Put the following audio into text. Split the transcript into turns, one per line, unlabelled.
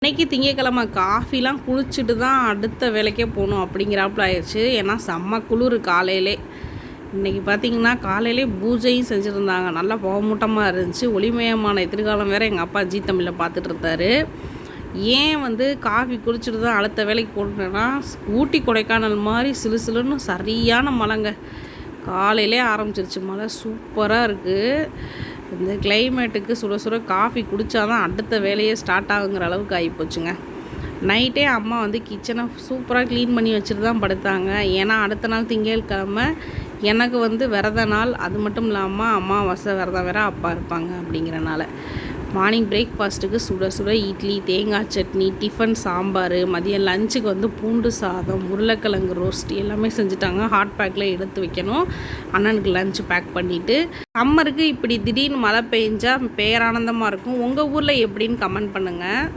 இன்றைக்கி திங்கக்கிழமை காஃபிலாம் குளிச்சுட்டு தான் அடுத்த வேலைக்கே போகணும் அப்படிங்கிறாப்புல ஆயிடுச்சு. ஏன்னா செம்ம குளிர் காலையிலே. இன்றைக்கி பார்த்திங்கன்னா காலையிலே பூஜையும் செஞ்சுருந்தாங்க. நல்லா புகமூட்டமாக இருந்துச்சு. ஒளிமயமான எதிர்காலம் வேறு எங்கள் அப்பா ஜீ தமிழில் பார்த்துட்டு இருந்தார். ஏன் காஃபி குளிச்சுட்டு தான் அடுத்த வேலைக்கு போட்டேன்னா, ஊட்டி கொடைக்கானல் மாதிரி சிலுன்னு சரியான மழைங்க. காலையிலே ஆரம்பிச்சிருச்சு மழை. சூப்பராக இருக்குது. இந்த கிளைமேட்டுக்கு சுட சுட காஃபி குடித்தா தான் அடுத்த வேலையே ஸ்டார்ட் ஆகுங்கிற அளவுக்கு ஆகிப்போச்சுங்க. நைட்டே அம்மா கிச்சனை சூப்பராக க்ளீன் பண்ணி வச்சுட்டு தான் படுத்தாங்க. ஏன்னா அடுத்த நாள் திங்கட்கிழமை எனக்கு விரத நாள். அது மட்டும் இல்லாமல் அம்மாவாசை விரதம் வேறு அப்பா இருப்பாங்க அப்படிங்கிறனால மார்னிங் பிரேக்ஃபாஸ்ட்டுக்கு சுட சுட இட்லி, தேங்காய் சட்னி, டிஃபன் சாம்பார், மதியம் லஞ்சுக்கு பூண்டு சாதம், உருளைக்கிழங்கு ரோஸ்ட் எல்லாமே செஞ்சுட்டாங்க. ஹாட் பேக்கில் எடுத்து வைக்கணும். அண்ணனுக்கு லஞ்ச் பேக் பண்ணிவிட்டு, சம்மருக்கு இப்படி திடீர்னு மழை பெஞ்சால் பேரானந்தமாக இருக்கும். உங்கள் ஊரில் எப்படின்னு கமெண்ட் பண்ணுங்கள்.